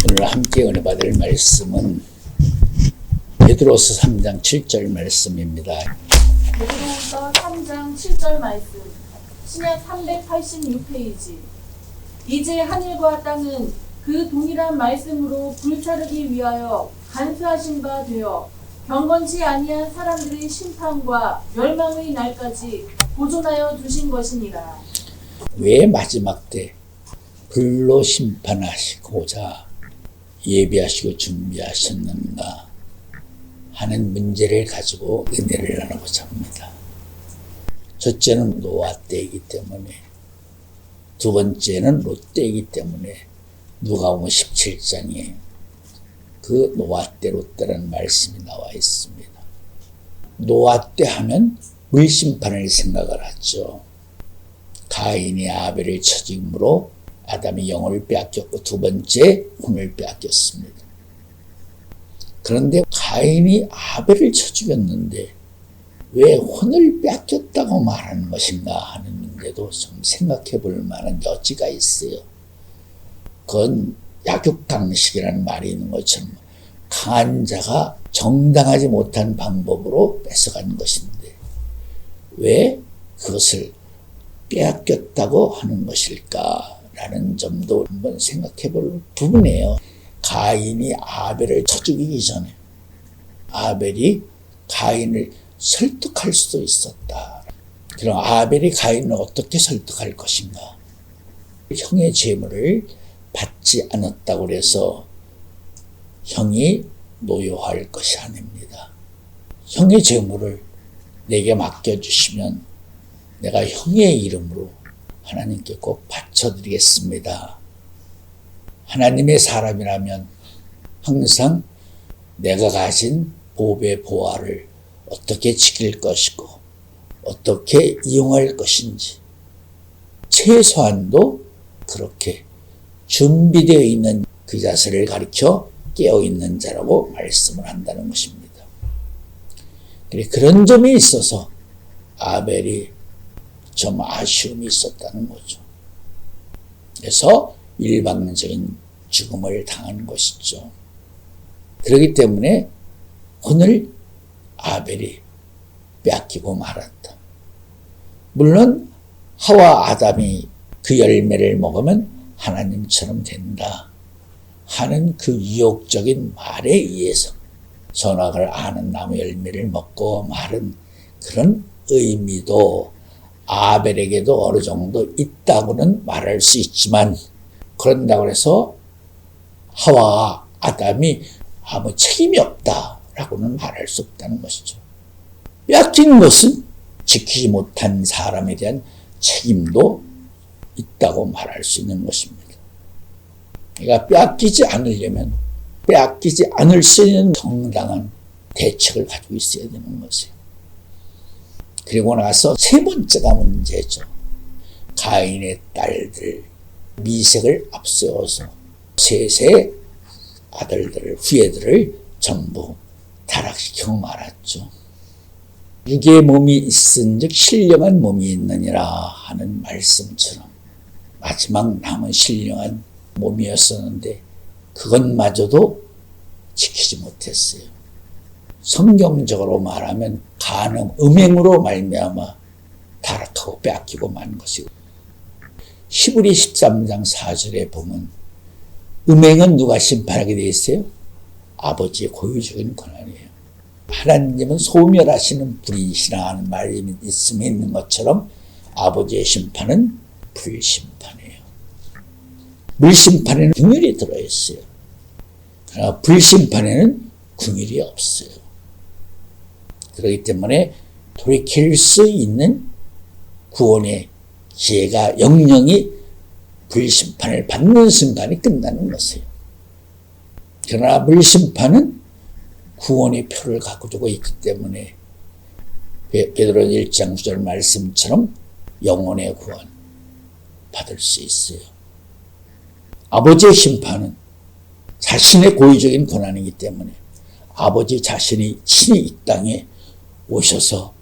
오늘 함께 은혜 받을 말씀은 베드로서 3장 7절 말씀입니다. 베드로서 3장 7절 말씀, 신약 386페이지. 이제 하늘과 땅은 그 동일한 말씀으로 불타르기 위하여 간수하신 바 되어 경건치 아니한 사람들의 심판과 멸망의 날까지 보존하여 두신 것이니라. 왜 마지막 때 불로 심판하시고자 예비하시고 준비하셨는가 하는 문제를 가지고 은혜를 나누고자 합니다. 첫째는 노아 때이기 때문에, 두 번째는 롯 때이기 때문에 누가복음 17장에 그 노아 때, 롯 때라는 말씀이 나와 있습니다. 노아 때 하면 물심판을 생각을 하죠. 가인이 아벨을 쳐죽임으로 아담이 영혼을 빼앗겼고 두 번째 혼을 빼앗겼습니다. 그런데 가인이 아벨을 쳐 죽였는데 왜 혼을 빼앗겼다고 말하는 것인가 하는 문제도 좀 생각해 볼 만한 여지가 있어요. 그건 약육강식이라는 말이 있는 것처럼 강한 자가 정당하지 못한 방법으로 뺏어간 것인데 왜 그것을 빼앗겼다고 하는 것일까라는 점도 한번 생각해 볼 부분이에요. 가인이 아벨을 쳐 죽이기 전에 아벨이 가인을 설득할 수도 있었다. 그럼 아벨이 가인을 어떻게 설득할 것인가? 형의 재물을 받지 않았다고 해서 형이 노여할 것이 아닙니다. 형의 재물을 내게 맡겨주시면 내가 형의 이름으로 하나님께 꼭 바쳐드리겠습니다. 하나님의 사람이라면 항상 내가 가진 보배 보화를 어떻게 지킬 것이고 어떻게 이용할 것인지 최소한도 그렇게 준비되어 있는 그 자세를 가리켜 깨어있는 자라고 말씀을 한다는 것입니다. 그런 점에 있어서 아벨이 좀 아쉬움이 있었다는 거죠. 그래서 일방적인 죽음을 당한 것이죠. 그렇기 때문에 혼을 아벨이 빼앗기고 말았다. 물론 하와 아담이 그 열매를 먹으면 하나님처럼 된다 하는 그 유혹적인 말에 의해서 선악을 아는 나무 열매를 먹고 말은 그런 의미도 아벨에게도 어느 정도 있다고는 말할 수 있지만 그런다고 해서 하와와 아담이 아무 책임이 없다라고는 말할 수 없다는 것이죠. 빼앗긴 것은 지키지 못한 사람에 대한 책임도 있다고 말할 수 있는 것입니다. 그러니까 빼앗기지 않으려면 빼앗기지 않을 수 있는 정당한 대책을 가지고 있어야 되는 것이에요. 그리고 나서 세 번째가 문제죠. 가인의 딸들 미색을 앞세워서 셋의 아들들을 후예들을 전부 타락시켜 말았죠. 육의 몸이 있은즉 신령한 몸이 있느니라 하는 말씀처럼 마지막 남은 신령한 몸이었었는데 그것마저도 지키지 못했어요. 성경적으로 말하면 간음, 음행으로 말미암아 타락하고 빼앗기고 만 것이고 히브리 13장 4절에 보면 음행은 누가 심판하게 되어 있어요? 아버지의 고유적인 권한이에요. 하나님은 소멸하시는 불이시라 하는 말이 있음에 있는 것처럼 아버지의 심판은 불심판이에요. 물심판에는 긍휼이 들어있어요. 그러나 불심판에는 긍휼이 없어요. 그렇기 때문에 돌이킬 수 있는 구원의 기회가 영영이 불심판을 받는 순간이 끝나는 것이에요. 그러나 물심판은 구원의 표를 갖고 두고 있기 때문에 베드로 1장 9절 말씀처럼 영혼의 구원 받을 수 있어요. 아버지의 심판은 자신의 고유적인 권한이기 때문에 아버지 자신이 친히 이 땅에 오셔서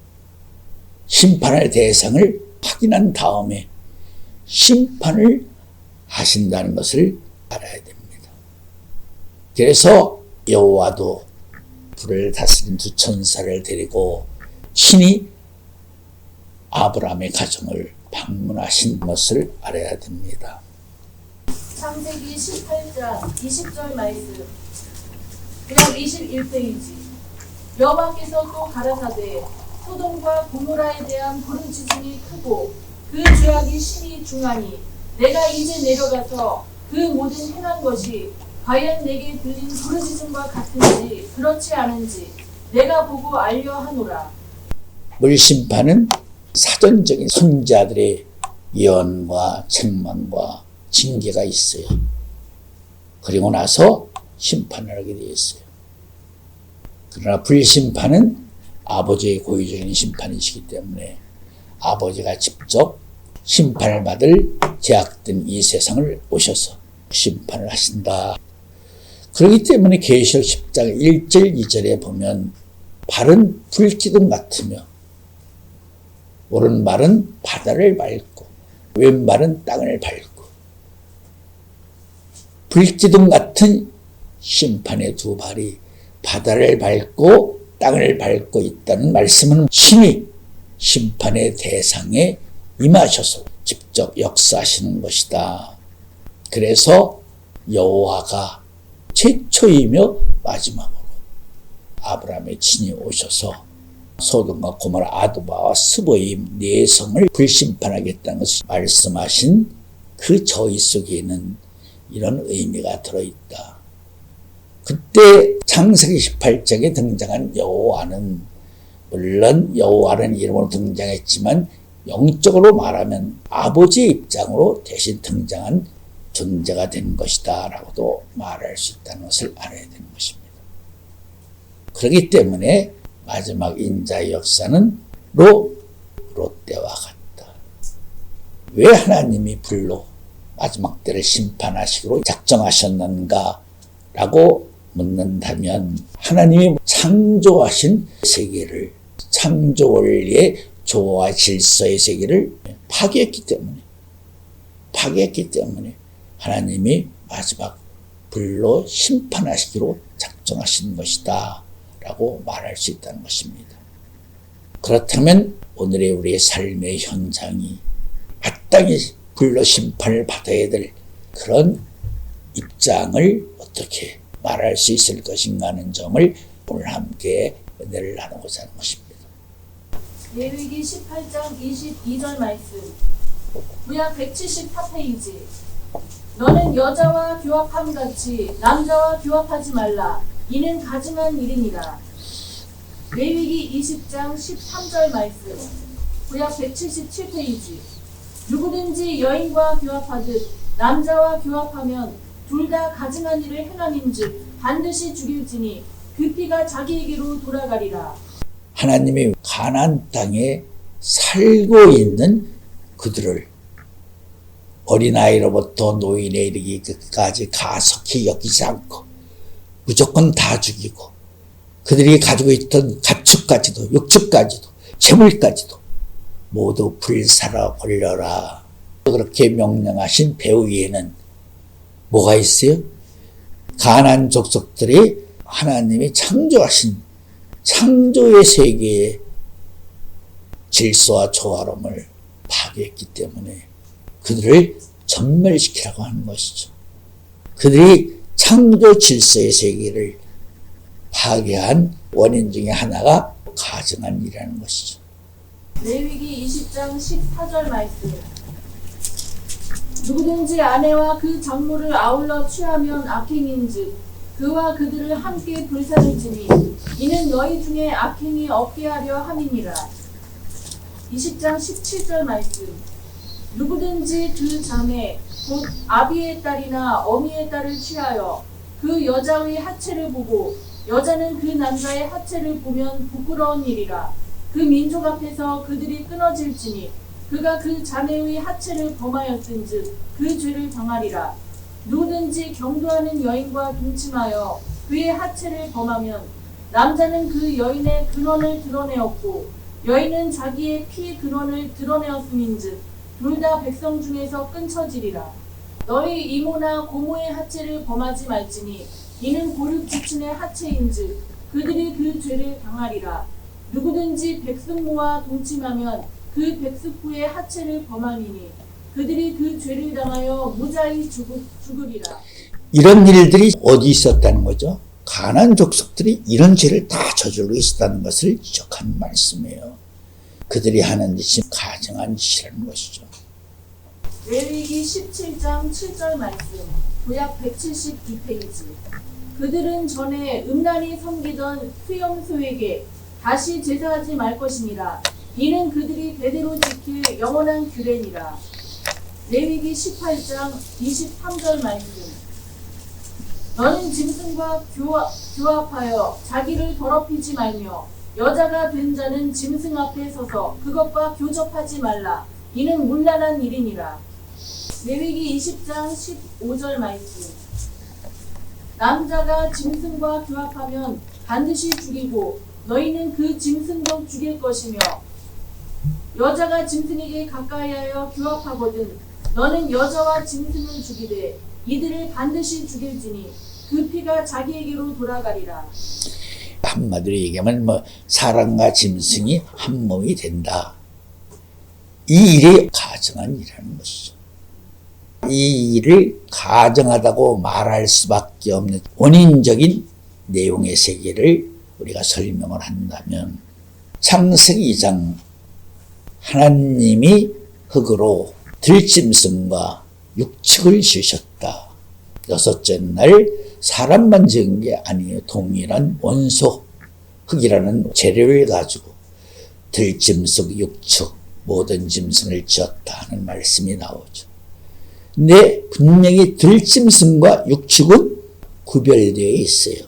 심판할 대상을 확인한 다음에 심판을 하신다는 것을 알아야 됩니다. 그래서 여호와도 불을 다스린 두 천사를 데리고 신이 아브라함의 가정을 방문하신 것을 알아야 됩니다. 창세기 18장 20절 말씀 그냥 21페이지 여호와께서 또 가라사대 소돔과 고모라에 대한 부르짖음이 크고 그 죄악이 심히 중하니 내가 이제 내려가서 그 모든 행한 것이 과연 내게 들린 부르짖음과 같은지 그렇지 않은지 내가 보고 알려 하노라. 물심판은 사전적인 선지자들의 예언과 책망과 징계가 있어요. 그리고 나서 심판을 하게 되어 있어요. 그러나 불심판은 아버지의 고유적인 심판이시기 때문에 아버지가 직접 심판을 받을 죄악된 이 세상을 오셔서 심판을 하신다. 그렇기 때문에 계시록 10장 1절 2절에 보면 발은 불기둥 같으며 오른발은 바다를 밟고 왼발은 땅을 밟고 불기둥 같은 심판의 두 발이 바다를 밟고 땅을 밟고 있다는 말씀은 신이 심판의 대상에 임하셔서 직접 역사하시는 것이다. 그래서 여호와가 최초이며 마지막으로 아브라함의 친히 오셔서 소돔과 고모라 아도바와 스보임 네 성을 불심판하겠다는 것을 말씀하신 그 저희 속에는 이런 의미가 들어있다. 그때 창세기 18장에 등장한 여호와는 물론 여호와라는 이름으로 등장했지만 영적으로 말하면 아버지의 입장으로 대신 등장한 존재가 된 것이다 라고도 말할 수 있다는 것을 알아야 되는 것입니다. 그렇기 때문에 마지막 인자의 역사는 롯때와 같다. 왜 하나님이 불로 마지막 때를 심판하시기로 작정하셨는가 라고 묻는다면 하나님이 창조하신 세계를 창조 원리의 조화와 질서의 세계를 파괴했기 때문에 하나님이 마지막 불로 심판하시기로 작정하신 것이다 라고 말할 수 있다는 것입니다. 그렇다면 오늘의 우리의 삶의 현장이 마땅히 불로 심판을 받아야 될 그런 입장을 어떻게 말할 수 있을 것인가 하는 점을 오늘 함께 은혜를 나누고자 하는 것입니다. 레위기 18장 22절 말씀 구약 174페이지 너는 여자와 교합함같이 남자와 교합하지 말라 이는 가증한 일이니라. 레위기 20장 13절 말씀 구약 177페이지 누구든지 여인과 교합하듯 남자와 교합하면 둘 다 가증한 일을 행함인즉 반드시 죽일지니 그 피가 자기에게로 돌아가리라. 하나님이 가나안 땅에 살고 있는 그들을 어린아이로부터 노인에 이르기까지 가속히 여기지 않고 무조건 다 죽이고 그들이 가지고 있던 가축까지도 육축까지도 재물까지도 모두 불사라 버려라. 그렇게 명령하신 배후 위에는 뭐가 있어요? 가나안 족속들이 하나님이 창조하신 창조의 세계의 질서와 조화로움을 파괴했기 때문에 그들을 전멸시키라고 하는 것이죠. 그들이 창조 질서의 세계를 파괴한 원인 중에 하나가 가증한 일이라는 것이죠. 레위기 20장 14절 말씀 누구든지 아내와 그 장모를 아울러 취하면 악행인즉 그와 그들을 함께 불사를지니 이는 너희 중에 악행이 없게 하려 함이니라. 20장 17절 말씀 누구든지 그 자매 곧 아비의 딸이나 어미의 딸을 취하여 그 여자의 하체를 보고 여자는 그 남자의 하체를 보면 부끄러운 일이라. 그 민족 앞에서 그들이 끊어질지니 그가 그 자매의 하체를 범하였은즉 그 죄를 당하리라. 누구든지 경도하는 여인과 동침하여 그의 하체를 범하면 남자는 그 여인의 근원을 드러내었고 여인은 자기의 피 근원을 드러내었음인즉 둘 다 백성 중에서 끊쳐지리라. 너희 이모나 고모의 하체를 범하지 말지니 이는 고륙지층의 하체인즉 그들이 그 죄를 당하리라. 누구든지 백숙모와 동침하면 그 백숙부의 하체를 범함이니 그들이 그 죄를 당하여 무자히 죽으리라. 이런 일들이 어디 있었다는 거죠? 가나안 족속들이 이런 죄를 다 저지르고 있었다는 것을 지적하는 말씀이에요. 그들이 하는 짓이 가증한 짓이라는 것이죠. 레위기 17장 7절 말씀, 구약 172페이지. 그들은 전에 음란히 섬기던 수염소에게 다시 제사하지 말 것이니라. 이는 그들이 대대로 지킬 영원한 규례니라. 레위기 18장 23절 말씀. 너는 짐승과 교합하여 자기를 더럽히지 말며 여자가 된 자는 짐승 앞에 서서 그것과 교접하지 말라. 이는 문란한 일이니라. 레위기 20장 15절 말씀. 남자가 짐승과 교합하면 반드시 죽이고 너희는 그 짐승도 죽일 것이며 여자가 짐승에게 가까이하여 교합하거든 너는 여자와 짐승을 죽이되 이들을 반드시 죽일지니 그 피가 자기에게로 돌아가리라. 한마디로 얘기하면 사람과 짐승이 한 몸이 된다. 이 일이 가증한 일이라는 것이죠. 이 일을 가증하다고 말할 수밖에 없는 원인적인 내용의 세계를 우리가 설명을 한다면 창세기 2장 하나님이 흙으로 들짐승과 육축을 지으셨다. 여섯째 날 사람만 지은 게 아니에요. 동일한 원소 흙이라는 재료를 가지고 들짐승, 육축, 모든 짐승을 지었다 하는 말씀이 나오죠. 근데 분명히 들짐승과 육축은 구별되어 있어요.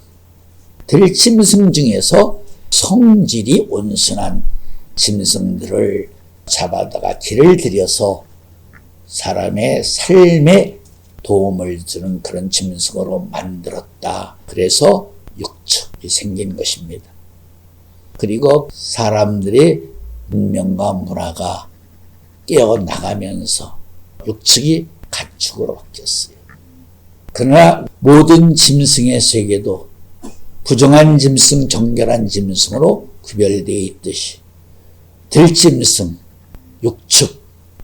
들짐승 중에서 성질이 온순한 짐승들을 잡아다가 길을 들여서 사람의 삶에 도움을 주는 그런 짐승으로 만들었다. 그래서 육축이 생긴 것입니다. 그리고 사람들의 문명과 문화가 깨어나가면서 육축이 가축으로 바뀌었어요. 그러나 모든 짐승의 세계도 부정한 짐승, 정결한 짐승으로 구별되어 있듯이 들짐승, 육축,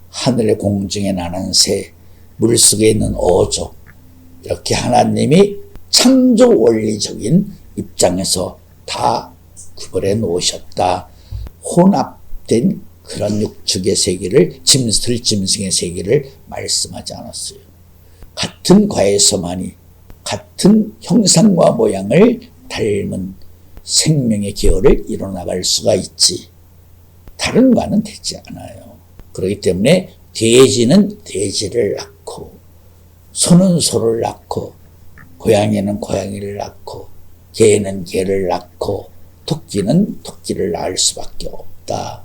하늘의 공중에 나는 새, 물속에 있는 어조, 이렇게 하나님이 창조 원리적인 입장에서 다 구별해 놓으셨다. 혼합된 그런 육축의 세계를, 들짐승의 세계를 말씀하지 않았어요. 같은 과에서만이 같은 형상과 모양을 닮은 생명의 계열을 이뤄나갈 수가 있지 다른 과는 되지 않아요. 그렇기 때문에 돼지는 돼지를 낳고 소는 소를 낳고 고양이는 고양이를 낳고 개는 개를 낳고 토끼는 토끼를 낳을 수밖에 없다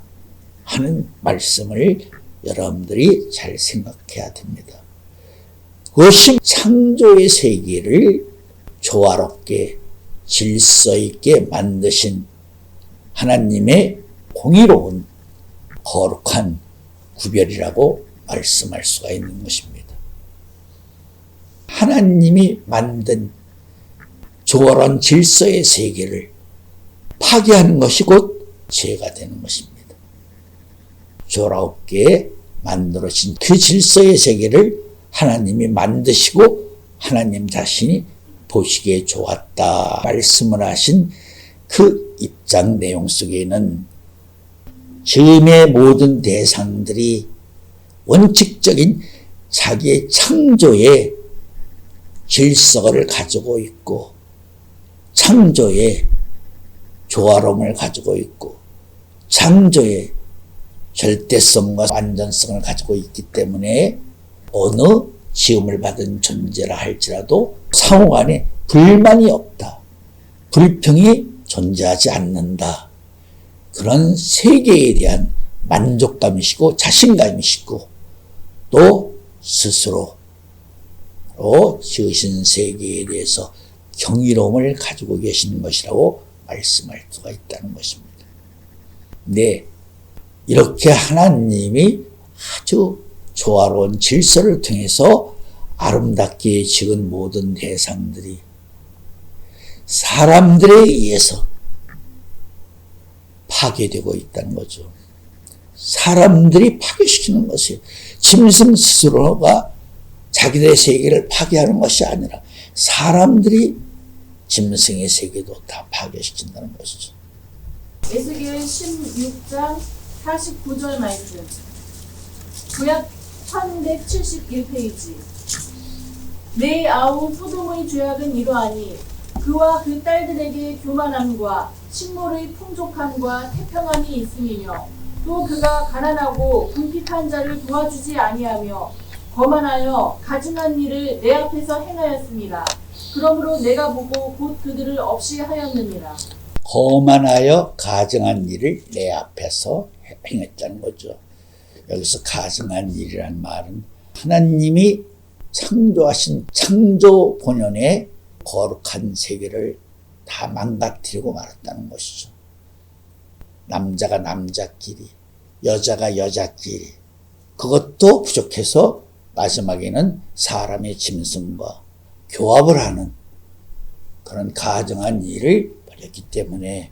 하는 말씀을 여러분들이 잘 생각해야 됩니다. 그것이 창조의 세계를 조화롭게 질서 있게 만드신 하나님의 공의로운 거룩한 구별이라고 말씀할 수가 있는 것입니다. 하나님이 만든 조화로운 질서의 세계를 파괴하는 것이 곧 죄가 되는 것입니다. 조화롭게 만들어진 그 질서의 세계를 하나님이 만드시고 하나님 자신이 보시기에 좋았다 말씀을 하신 그 입장 내용 속에는 지음의 모든 대상들이 원칙적인 자기의 창조의 질서를 가지고 있고 창조의 조화로움을 가지고 있고 창조의 절대성과 완전성을 가지고 있기 때문에 어느 지음을 받은 존재라 할지라도 상호간에 불만이 없다. 불평이 존재하지 않는다. 그런 세계에 대한 만족감이시고 자신감이시고 또 스스로 지으신 세계에 대해서 경이로움을 가지고 계시는 것이라고 말씀할 수가 있다는 것입니다. 네, 이렇게 하나님이 아주 조화로운 질서를 통해서 아름답게 지은 모든 대상들이 사람들에 의해서 파괴되고 있다는 거죠. 사람들이 파괴시키는 것이에요. 짐승 스스로가 자기들의 세계를 파괴하는 것이 아니라 사람들이 짐승의 세계도 다 파괴시킨다는 것이죠. 에스겔 16장 49절 말씀. 구약 1171페이지. 내 아우 소돔의 죄악은 이러하니 그와 그 딸들에게 교만함과 식물의 풍족함과 태평함이 있음이며 또 그가 가난하고 궁핍한 자를 도와주지 아니하며 거만하여 가증한 일을 내 앞에서 행하였습니다. 그러므로 내가 보고 곧 그들을 없이 하였느니라. 거만하여 가증한 일을 내 앞에서 행했다는 거죠. 여기서 가증한 일이란 말은 하나님이 창조하신 창조 본연의 거룩한 세계를 다 망가뜨리고 말았다는 것이죠. 남자가 남자끼리, 여자가 여자끼리, 그것도 부족해서 마지막에는 사람의 짐승과 교합을 하는 그런 가증한 일을 벌였기 때문에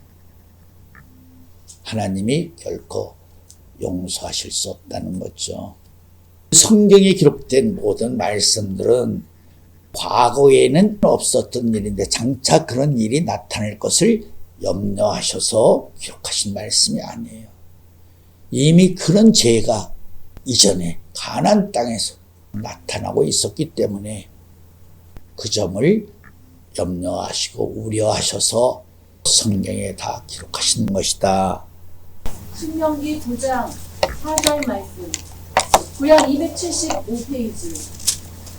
하나님이 결코 용서하실 수 없다는 거죠. 성경에 기록된 모든 말씀들은 과거에는 없었던 일인데 장차 그런 일이 나타날 것을 염려하셔서 기록하신 말씀이 아니에요. 이미 그런 죄가 이전에 가나안 땅에서 나타나고 있었기 때문에 그 점을 염려하시고 우려하셔서 성경에 다 기록하신 것이다. 신명기 9장 4절 말씀. 구약 275페이지.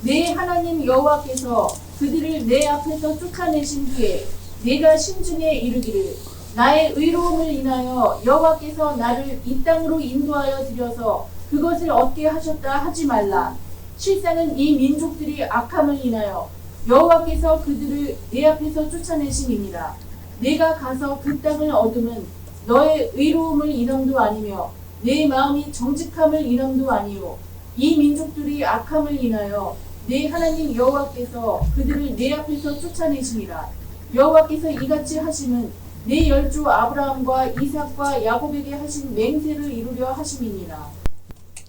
내 하나님 여호와께서 그들을 내 앞에서 쫓아내신 후에 내가 심중에 이르기를 나의 의로움을 인하여 여호와께서 나를 이 땅으로 인도하여 들여서 그것을 얻게 하셨다 하지 말라. 실상은 이 민족들이 악함을 인하여 여호와께서 그들을 내 앞에서 쫓아내심이니라. 내가 가서 그 땅을 얻으면 너의 의로움을 인함도 아니며 내 마음이 정직함을 인함도 아니요 이 민족들이 악함을 인하여 내 하나님 여호와께서 그들을 내 앞에서 쫓아내심이라. 여호와께서 이같이 하심은 내 열조 아브라함과 이삭과 야곱에게 하신 맹세를 이루려 하심이니라.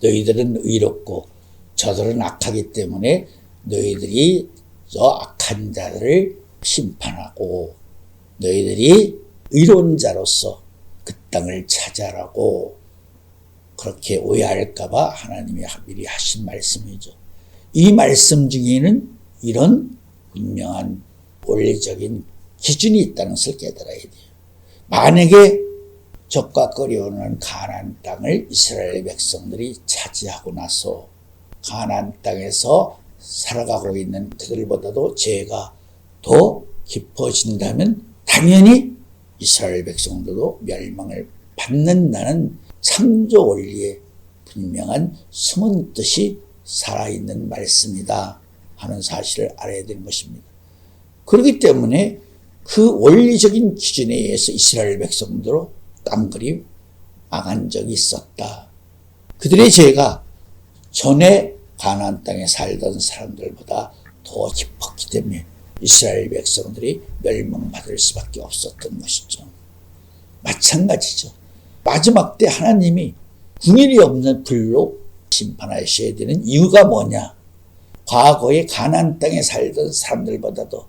너희들은 의롭고 저들은 악하기 때문에 너희들이 저 악한 자들을 심판하고 너희들이 의로운 자로서 그 땅을 차지하라고 그렇게 오해할까봐 하나님이 미리 하신 말씀이죠. 이 말씀 중에는 이런 분명한 원리적인 기준이 있다는 것을 깨달아야 돼요. 만약에 적과 끓여오는 가나안 땅을 이스라엘 백성들이 차지하고 나서 가나안 땅에서 살아가고 있는 그들보다도 죄가 더 깊어진다면 당연히 이스라엘 백성들도 멸망을 받는다는 창조 원리의 분명한 숨은 뜻이 살아있는 말씀이다 하는 사실을 알아야 되는 것입니다. 그렇기 때문에 그 원리적인 기준에 의해서 이스라엘 백성들로 깡그리 망한 적이 있었다. 그들의 죄가 전에 가나안 땅에 살던 사람들보다 더 깊었기 때문에 이스라엘 백성들이 멸망받을 수밖에 없었던 것이죠. 마찬가지죠. 마지막 때 하나님이 궁일이 없는 불로 심판하셔야 되는 이유가 뭐냐? 과거에 가나안 땅에 살던 사람들보다도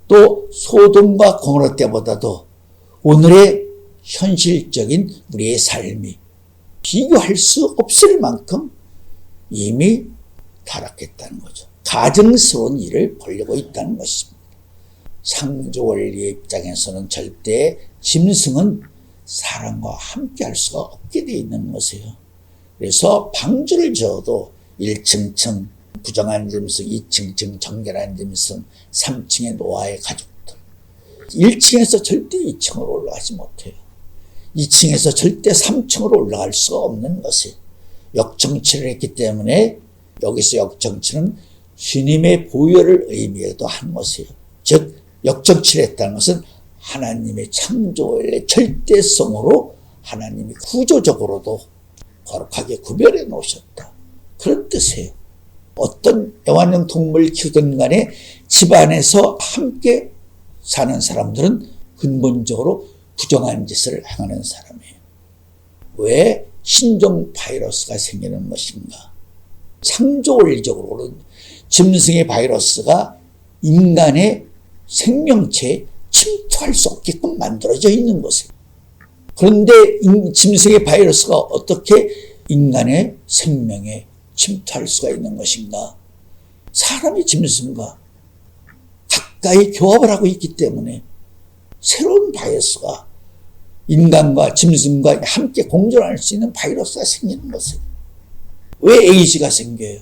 또 소돔과 고모라 때보다도 오늘의 현실적인 우리의 삶이 비교할 수 없을 만큼 이미 타락했다는 거죠. 가증스러운 일을 벌이고 있다는 것입니다. 창조 원리의 입장에서는 절대 짐승은 사람과 함께 할 수가 없게 되어 있는 것이에요. 그래서 방주를 지어도 1층층 부정한 짐승, 2층층 정결한 짐승, 3층의 노아의 가족들. 1층에서 절대 2층으로 올라가지 못해요. 2층에서 절대 3층으로 올라갈 수가 없는 것이에요. 역정치를 했기 때문에 여기서 역정치는 주님의 보혈을 의미해도 한 것이에요. 즉 역정치를 했다는 것은 하나님의 창조의 절대성으로 하나님이 구조적으로도 거룩하게 구별해 놓으셨다. 그런 뜻이에요. 어떤 애완용 동물을 키우든 간에 집안에서 함께 사는 사람들은 근본적으로 부정한 짓을 행하는 사람이에요. 왜 신종 바이러스가 생기는 것인가? 창조원리적으로는 짐승의 바이러스가 인간의 생명체에 침투할 수 없게끔 만들어져 있는 것이에요. 그런데 짐승의 바이러스가 어떻게 인간의 생명에 침투할 수가 있는 것인가? 사람이 짐승과 가까이 교합을 하고 있기 때문에 새로운 바이러스가 인간과 짐승과 함께 공존할 수 있는 바이러스가 생기는 것이에요. 왜 에이즈가 생겨요?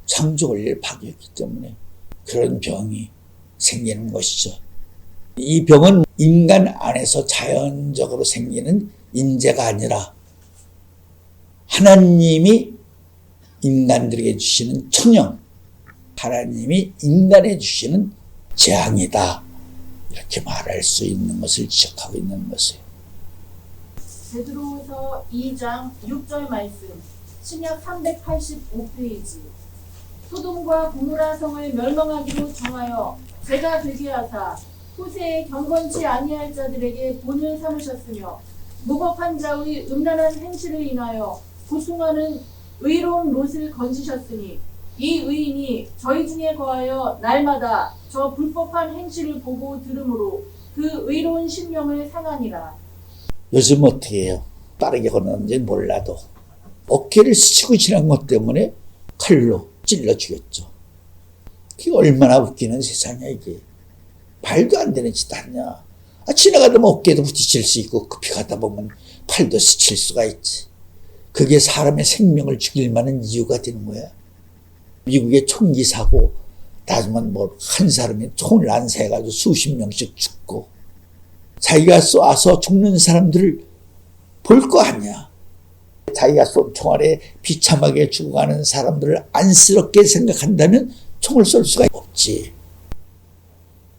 창조 원리를 파괴했기 때문에 그런 병이 생기는 것이죠. 이 병은 인간 안에서 자연적으로 생기는 인재가 아니라 하나님이 인간들에게 주시는 천형, 하나님이 인간에 주시는 재앙이다. 이렇게 말할 수 있는 것을 지적하고 있는 것이에요. 베드로후서 2장 6절 말씀, 신약 385페이지. 소돔과 고모라 성을 멸망하기로 정하여 제가 되게 하사 후세에 경건치 아니할 자들에게 본을 삼으셨으며 무법한 자의 음란한 행실을 인하여 고통하는 의로운 롯을 건지셨으니 이 의인이 저희 중에 거하여 날마다 저 불법한 행실을 보고 들으므로 그 의로운 심령을 상하니라. 요즘 어떻게 해요? 빠르게 걷는지 몰라도 어깨를 스치고 지난 것 때문에 칼로 찔러 죽였죠. 그게 얼마나 웃기는 세상이야 이게. 말도 안 되는 짓 아니야. 지나가다 보면 어깨도 부딪힐 수 있고 급히 가다 보면 팔도 스칠 수가 있지. 그게 사람의 생명을 죽일 만한 이유가 되는 거야. 미국의 총기 사고 나중에 한 사람이 총을 난사해가지고 수십 명씩 죽고 자기가 쏴서 죽는 사람들을 볼 거 아니야. 자기가 쏜 총알에 비참하게 죽어가는 사람들을 안쓰럽게 생각한다면 총을 쏠 수가 없지.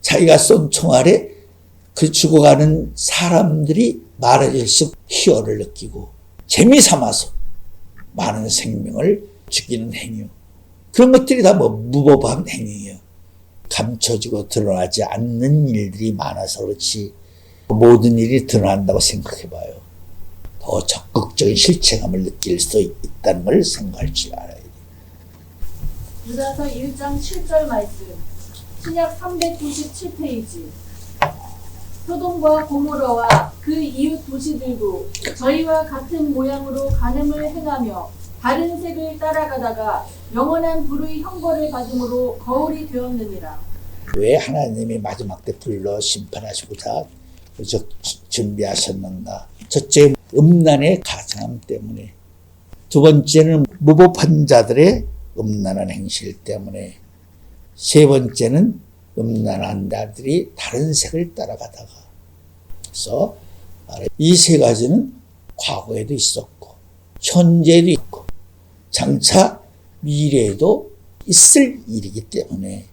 자기가 쏜 총알에 그 죽어가는 사람들이 말해질수록 희열을 느끼고 재미삼아서 많은 생명을 죽이는 행위. 그런 것들이 다 무법한 행위예요. 감춰지고 드러나지 않는 일들이 많아서 그렇지 모든 일이 드러난다고 생각해봐요. 더 적극적인 실체감을 느낄 수 있다는 걸 생각할 줄 알아야 돼요. 유다서 1장 7절 말씀, 신약 397페이지. 소돔과 고모라와 그 이웃 도시들도 저희와 같은 모양으로 간음을 행하며 다른 색을 따라가다가 영원한 불의 형벌을 받음으로 거울이 되었느니라. 왜 하나님이 마지막 때 불러 심판하시고자 준비하셨는가? 첫째, 음란의 가장함 때문에. 두 번째는 무법한 자들의 음란한 행실 때문에. 세 번째는 음란한 자들이 다른 색을 따라가다가. 그래서 이 세 가지는 과거에도 있었고 현재에도 있고 장차 미래에도 있을 일이기 때문에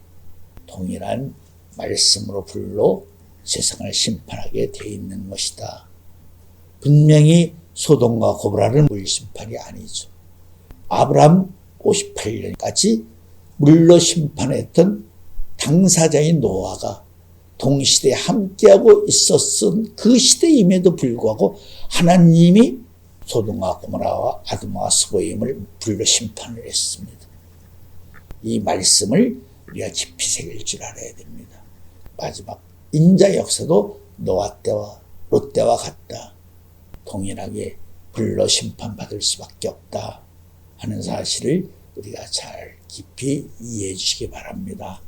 동일한 말씀으로 불로 세상을 심판하게 되어 있는 것이다. 분명히 소돔과 고모라는 물심판이 아니죠. 아브라함 58년까지 물로 심판했던 당사자인 노아가 동시대에 함께하고 있었던 그 시대임에도 불구하고 하나님이 소돔과 고모라와 아돔과 스보임을 불로 심판을 했습니다. 이 말씀을 우리가 깊이 새길 줄 알아야 됩니다. 마지막 인자 역사도 노아 때와 롯 때와 같다. 동일하게 불로 심판받을 수밖에 없다 하는 사실을 우리가 잘 깊이 이해해 주시기 바랍니다.